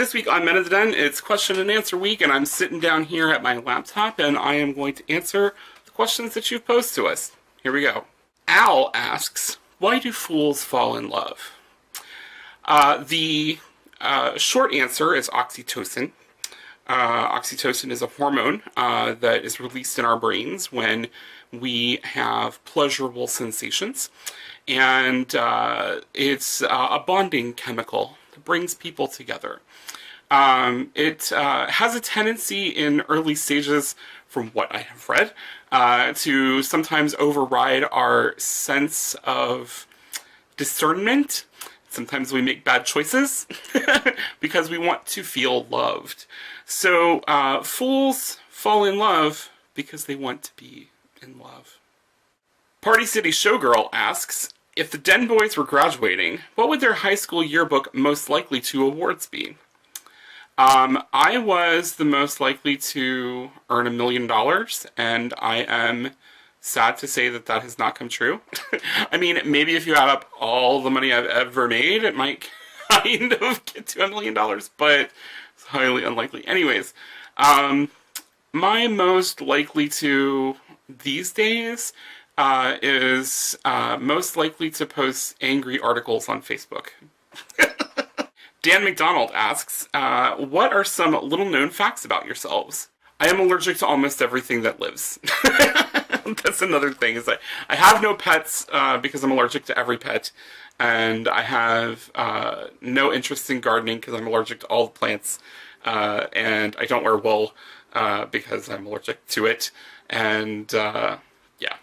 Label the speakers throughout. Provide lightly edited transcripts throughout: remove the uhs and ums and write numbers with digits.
Speaker 1: This week on Men of the Den, it's question and answer week, and I'm sitting down here at my laptop, and I am going to answer the questions that you've posed to us. Here we go. Al asks, why do fools fall in love? The short answer is oxytocin. Oxytocin is a hormone that is released in our brains when we have pleasurable sensations, and it's a bonding chemical that brings people together. It has a tendency in early stages, from what I have read, to sometimes override our sense of discernment. Sometimes we make bad choices because we want to feel loved. So fools fall in love because they want to be in love. Party City Showgirl asks, if the Den Boys were graduating, what would their high school yearbook most likely to awards be? I was the most likely to earn $1 million, and I am sad to say that that has not come true. I mean, maybe if you add up all the money I've ever made, it might kind of get to $1 million, but it's highly unlikely. Anyways, my most likely to these days is most likely to post angry articles on Facebook. Dan McDonald asks, what are some little-known facts about yourselves? I am allergic to almost everything that lives. That's another thing, is that I have no pets because I'm allergic to every pet, and I have no interest in gardening because I'm allergic to all the plants, and I don't wear wool because I'm allergic to it, and yeah,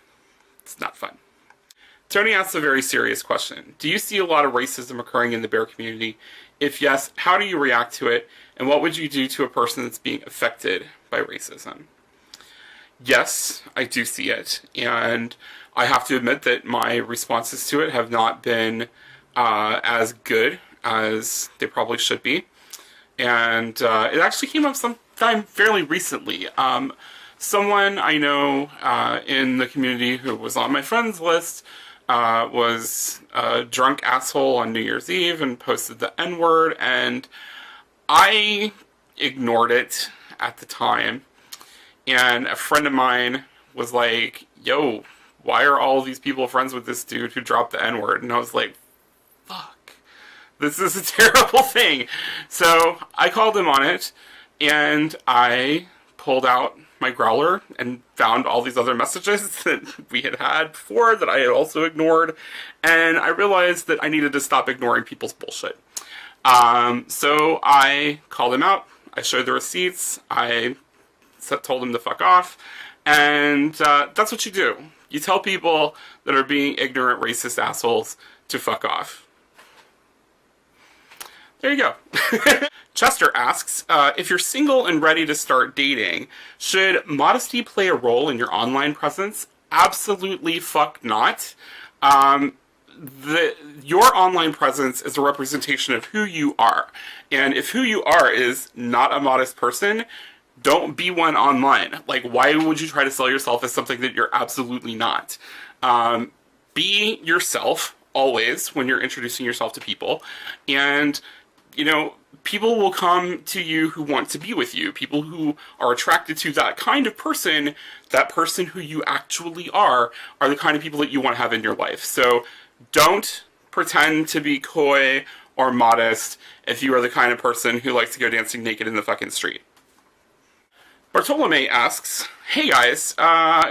Speaker 1: it's not fun. Tony asks a very serious question. Do you see a lot of racism occurring in the bear community? If yes, how do you react to it? And what would you do to a person that's being affected by racism? Yes, I do see it. And I have to admit that my responses to it have not been as good as they probably should be. And it actually came up sometime fairly recently. Someone I know in the community who was on my friends list was a drunk asshole on New Year's Eve and posted the N-word, and I ignored it at the time, and a friend of mine was like, yo, why are all these people friends with this dude who dropped the N-word? And I was like, fuck, this is a terrible thing. So I called him on it, and I pulled out my growler and found all these other messages that we had before that I had also ignored, and I realized that I needed to stop ignoring people's bullshit. So I called him out, I showed the receipts, I told him to fuck off, and that's what you do. You tell people that are being ignorant, racist assholes to fuck off. There you go. Chester asks, if you're single and ready to start dating, should modesty play a role in your online presence? Absolutely fuck not. Your online presence is a representation of who you are. And if who you are is not a modest person, don't be one online. Like, why would you try to sell yourself as something that you're absolutely not? Be yourself always when you're introducing yourself to people. And, you know, people will come to you who want to be with you. People who are attracted to that kind of person, that person who you actually are the kind of people that you want to have in your life. So don't pretend to be coy or modest if you are the kind of person who likes to go dancing naked in the fucking street. Bartolome asks, hey guys,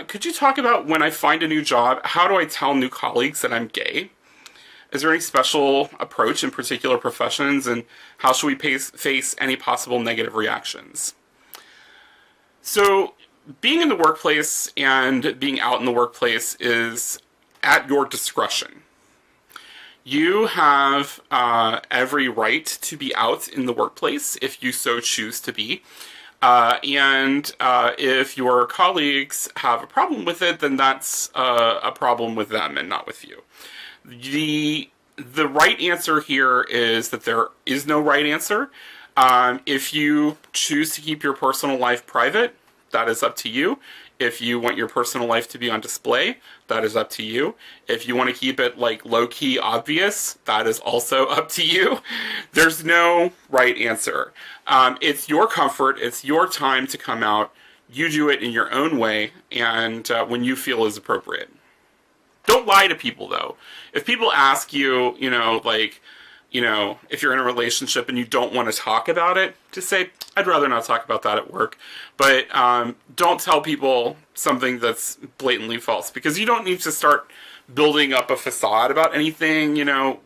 Speaker 1: could you talk about when I find a new job, how do I tell new colleagues that I'm gay? Is there any special approach in particular professions, and how should we face any possible negative reactions? So, being in the workplace and being out in the workplace is at your discretion. You have every right to be out in the workplace if you so choose to be. And if your colleagues have a problem with it, then that's a problem with them and not with you. The right answer here is that there is no right answer. If you choose to keep your personal life private, that is up to you. If you want your personal life to be on display, that is up to you. If you want to keep it like low-key obvious, that is also up to you. There's no right answer. It's your comfort. It's your time to come out. You do it in your own way and when you feel is appropriate. Don't lie to people, though. If people ask you, if you're in a relationship and you don't want to talk about it, just say, I'd rather not talk about that at work. But don't tell people something that's blatantly false, because you don't need to start building up a facade about anything,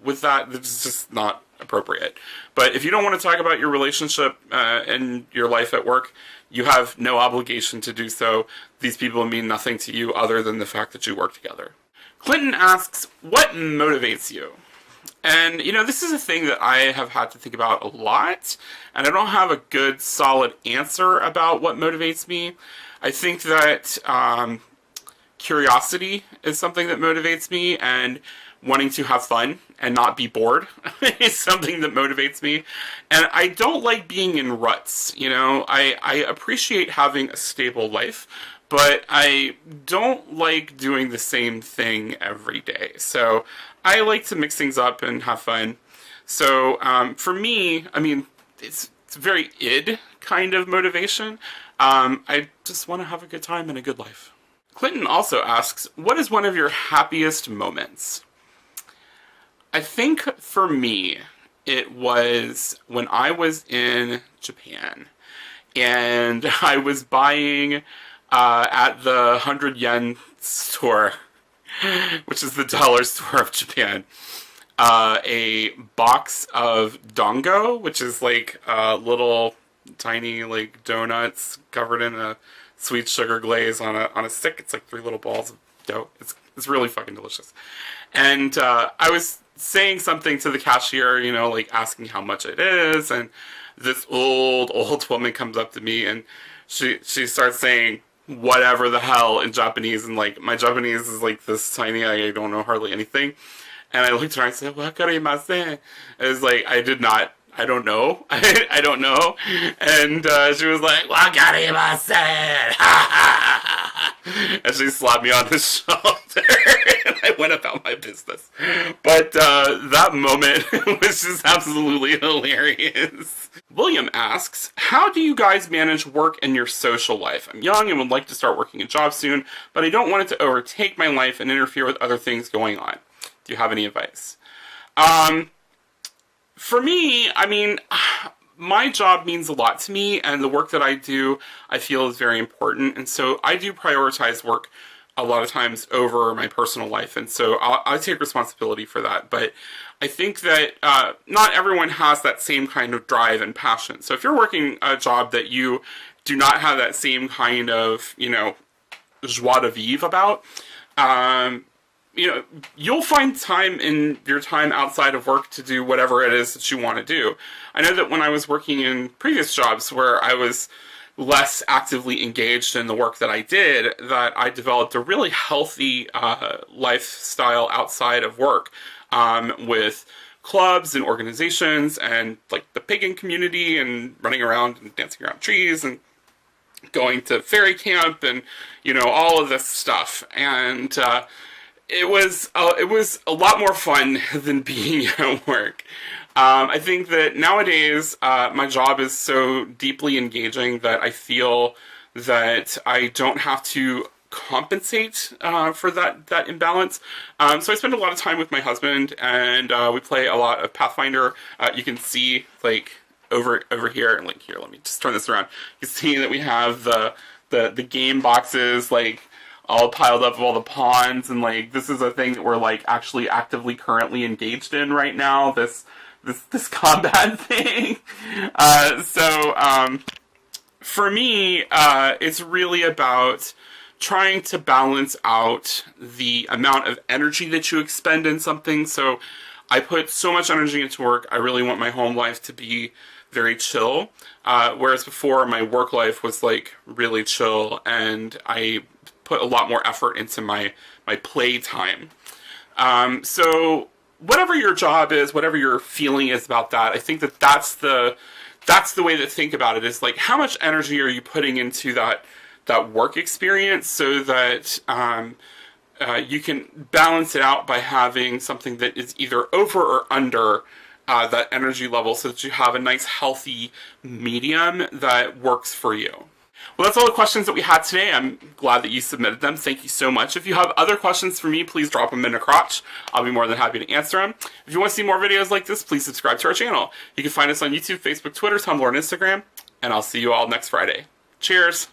Speaker 1: with that. That's just not appropriate. But if you don't want to talk about your relationship and your life at work, you have no obligation to do so. These people mean nothing to you other than the fact that you work together. Clinton asks, what motivates you? And, this is a thing that I have had to think about a lot, and I don't have a good, solid answer about what motivates me. I think that curiosity is something that motivates me, and wanting to have fun and not be bored is something that motivates me. And I don't like being in ruts, I appreciate having a stable life, but I don't like doing the same thing every day. So I like to mix things up and have fun. So for me, it's a very id kind of motivation. I just want to have a good time and a good life. Clinton also asks, what is one of your happiest moments? I think for me, it was when I was in Japan and I was buying at the 100 yen store, which is the dollar store of Japan, a box of dango, which is like little tiny like donuts covered in a sweet sugar glaze on a stick. It's like 3 little balls of dough. It's really fucking delicious. And I was saying something to the cashier, asking how much it is, and this old woman comes up to me and she starts saying whatever the hell in Japanese, and like my Japanese is like this tiny, I don't know hardly anything. And I looked at her and I said, "Wakarimasen." It was like, I don't know. I don't know. And she was like, "Wakarimasen." And she slapped me on the shoulder and I went about my business. But that moment was just absolutely hilarious. William asks, how do you guys manage work and your social life? I'm young and would like to start working a job soon, but I don't want it to overtake my life and interfere with other things going on. Do you have any advice? For me, my job means a lot to me, and the work that I do, I feel is very important, and so I do prioritize work a lot of times over my personal life, and so I take responsibility for that. But I think that not everyone has that same kind of drive and passion. So if you're working a job that you do not have that same kind of, joie de vivre about, you'll find time in your time outside of work to do whatever it is that you want to do. I know that when I was working in previous jobs where I was less actively engaged in the work that I did, that I developed a really healthy lifestyle outside of work, with clubs and organizations and like the pagan community and running around and dancing around trees and going to fairy camp and, all of this stuff. And it was a lot more fun than being at work. I think that nowadays my job is so deeply engaging that I feel that I don't have to compensate for that imbalance. So I spend a lot of time with my husband, and we play a lot of Pathfinder. You can see like over here, and like here, let me just turn this around. You can see that we have the game boxes like all piled up of all the pawns, and like this is a thing that we're like actually actively currently engaged in right now, this combat thing. For me, it's really about trying to balance out the amount of energy that you expend in something. So I put so much energy into work. I really want my home life to be very chill, whereas before my work life was like really chill, and I put a lot more effort into my play time. So whatever your job is, whatever your feeling is about that, I think that's the way to think about it, is like, how much energy are you putting into that that work experience so that you can balance it out by having something that is either over or under that energy level so that you have a nice healthy medium that works for you. Well, that's all the questions that we had today. I'm glad that you submitted them. Thank you so much. If you have other questions for me, please drop them in a crotch. I'll be more than happy to answer them. If you want to see more videos like this, please subscribe to our channel. You can find us on YouTube, Facebook, Twitter, Tumblr, and Instagram. And I'll see you all next Friday. Cheers!